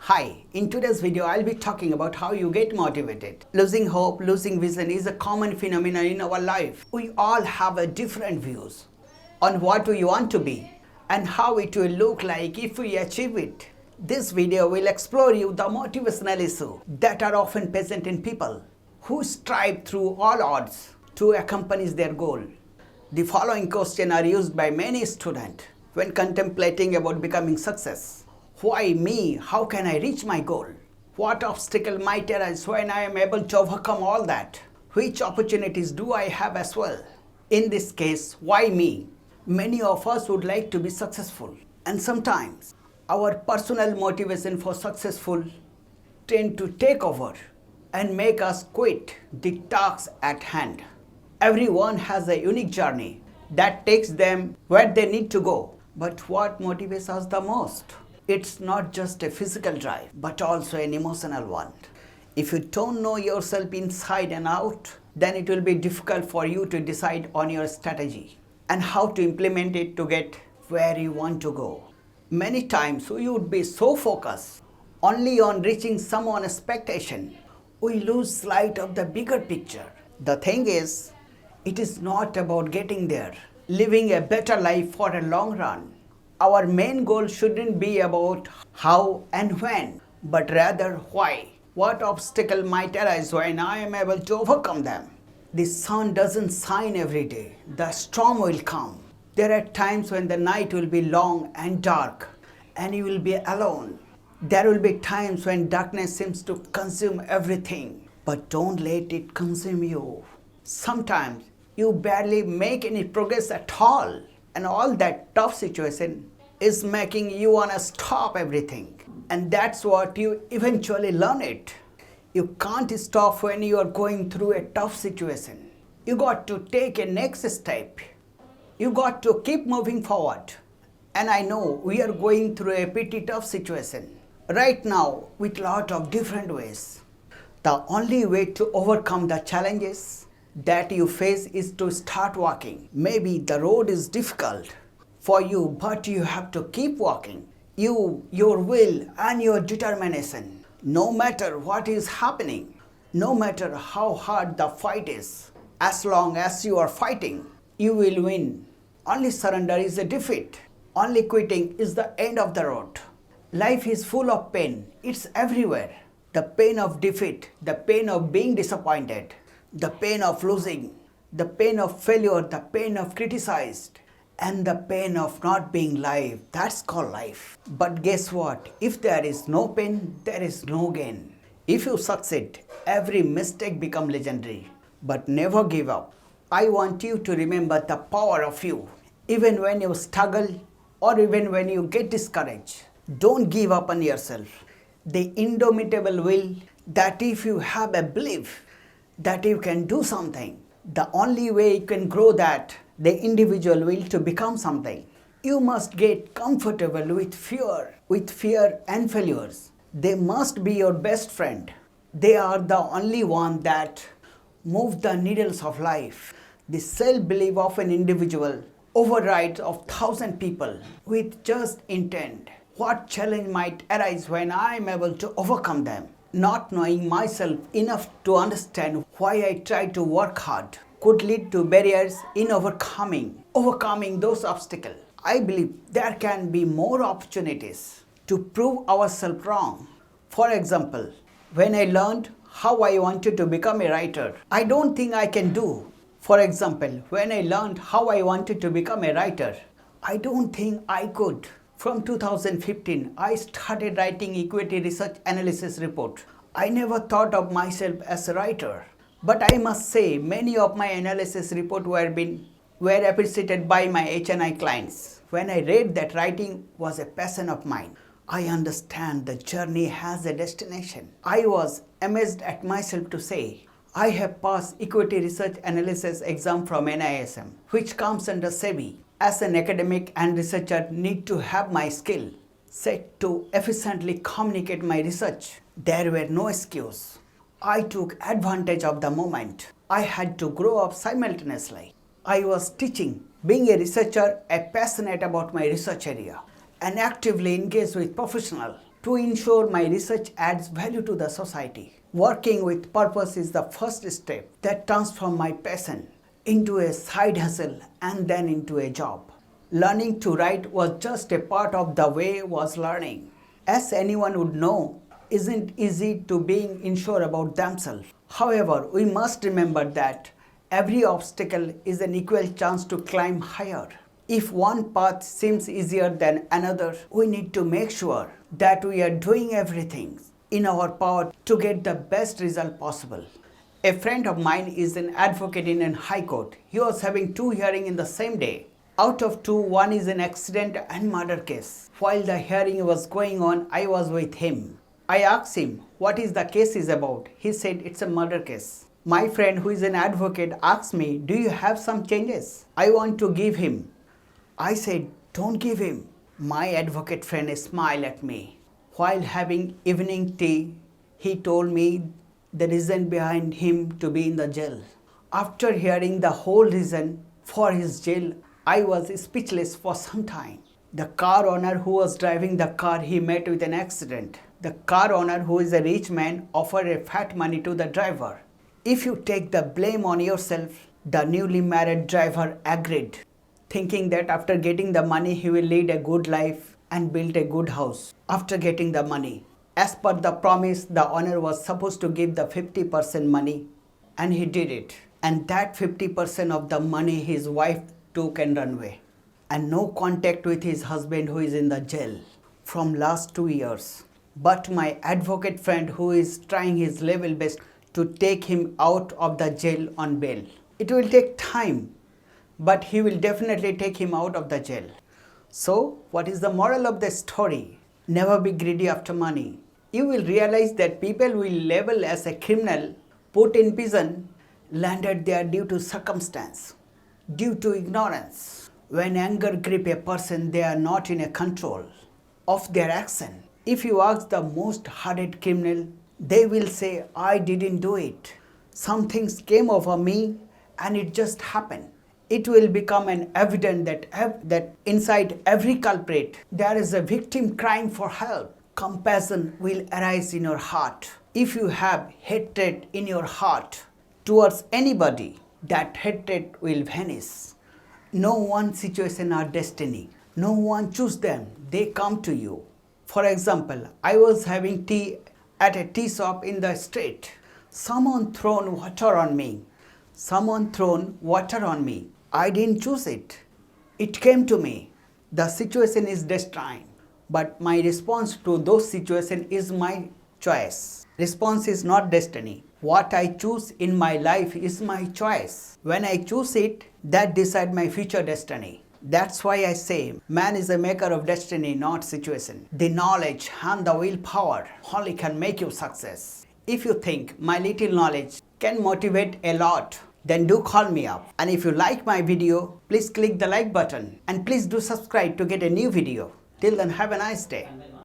Hi, in today's video I'll be talking about how you get motivated. Losing hope, losing vision is a common phenomenon in our life. We all have a different views on what we want to be and how it will look like if we achieve it. This video will explore you the motivational issues that are often present in people who strive through all odds to accomplish their goal. The following questions are used by many students when contemplating about becoming success. Why me? How can I reach my goal? What obstacle might arise when I am able to overcome all that? Which opportunities do I have as well? In this case, why me? Many of us would like to be successful, and sometimes our personal motivation for successful tend to take over and make us quit the task at hand. Everyone has a unique journey that takes them where they need to go. But what motivates us the most? It's not just a physical drive, but also an emotional one. If you don't know yourself inside and out, then it will be difficult for you to decide on your strategy and how to implement it to get where you want to go. Many times we would be so focused only on reaching someone's expectation, we lose sight of the bigger picture. The thing is, it is not about getting there, living a better life for a long run. Our main goal shouldn't be about how and when, but rather why. What obstacle might arise when I am able to overcome them? The sun doesn't shine every day. The storm will come. There are times when the night will be long and dark and you will be alone. There will be times when darkness seems to consume everything, but don't let it consume you. Sometimes you barely make any progress at all, and all that tough situation is making you want to stop everything. And that's what you eventually learn it. You can't stop when you are going through a tough situation. You got to take a next step. You got to keep moving forward. And I know we are going through a pretty tough situation right now with a lot of different ways. The only way to overcome the challenges that you face is to start walking. Maybe the road is difficult for you, but you have to keep walking. You, your will and your determination. No matter what is happening, no matter how hard the fight is, as long as you are fighting, you will win. Only surrender is a defeat. Only quitting is the end of the road. Life is full of pain. It's everywhere. The pain of defeat, the pain of being disappointed, the pain of losing, the pain of failure, the pain of criticized, and the pain of not being live. That's called life. But guess what? If there is no pain, there is no gain. If you succeed, every mistake becomes legendary. But never give up. I want you to remember the power of you. Even when you struggle or even when you get discouraged, don't give up on yourself. The indomitable will that if you have a belief that you can do something, the only way you can grow that, the individual will to become something. You must get comfortable with fear and failures. They must be your best friend. They are the only one that move the needles of life. The self-belief of an individual overrides of 1,000 people with just intent. What challenge might arise when I am able to overcome them? Not knowing myself enough to understand why I try to work hard could lead to barriers in overcoming those obstacles. I believe there can be more opportunities to prove ourselves wrong. For example, when I learned how I wanted to become a writer, I don't think I can do. For example, when I learned how I wanted to become a writer, I don't think I could. From 2015, I started writing equity research analysis report. I never thought of myself as a writer. But I must say, many of my analysis reports were appreciated by my HNI clients. When I read that writing was a passion of mine, I understand the journey has a destination. I was amazed at myself to say, I have passed equity research analysis exam from NISM, which comes under SEBI. As an academic and researcher, need to have my skill set to efficiently communicate my research. There were no excuses. I took advantage of the moment. I had to grow up simultaneously. I was teaching, being a researcher, passionate about my research area, and actively engaged with professionals to ensure my research adds value to the society. Working with purpose is the first step that transforms my passion into a side hustle and then into a job. Learning to write was just a part of the way I was learning. As anyone would know, isn't easy to being unsure about themselves. However, we must remember that every obstacle is an equal chance to climb higher. If one path seems easier than another, we need to make sure that we are doing everything in our power to get the best result possible. A friend of mine is an advocate in a high court. He was having 2 hearings in the same day. Out of 2, one is an accident and murder case. While the hearing was going on, I was with him. I asked him what is the case is about. He said it's a murder case. My friend who is an advocate asked me, do you have some changes? I want to give him. I said, don't give him. My advocate friend smiled at me. While having evening tea, he told me the reason behind him to be in the jail. After hearing the whole reason for his jail, I was speechless for some time. The car owner who was driving the car, he met with an accident. The car owner, who is a rich man, offered a fat money to the driver. If you take the blame on yourself, the newly married driver agreed, thinking that after getting the money, he will lead a good life and build a good house. After getting the money, as per the promise, the owner was supposed to give the 50% money, and he did it. And that 50% of the money his wife took and ran away. And no contact with his husband who is in the jail from last 2 years. But my advocate friend who is trying his level best to take him out of the jail on bail. It will take time, but he will definitely take him out of the jail. So, what is the moral of the story? Never be greedy after money. You will realize that people will label as a criminal, put in prison, landed there due to circumstance, due to ignorance. When anger grips a person, they are not in a control of their action. If you ask the most hardened criminal, they will say, I didn't do it. Some things came over me and it just happened. It will become an evident that inside every culprit, there is a victim crying for help. Compassion will arise in your heart. If you have hatred in your heart towards anybody, that hatred will vanish. No one situation or destiny. No one choose them. They come to you. For example, I was having tea at a tea shop in the street. Someone thrown water on me. I didn't choose it. It came to me. The situation is destined. But my response to those situations is my choice. Response is not destiny. What I choose in my life is my choice. When I choose it, that decides my future destiny. That's why I say man is a maker of destiny, not situation. The knowledge and the willpower only can make you success. If you think my little knowledge can motivate a lot, then do call me up. And if you like my video, please click the like button and please do subscribe to get a new video. Till then, have a nice day.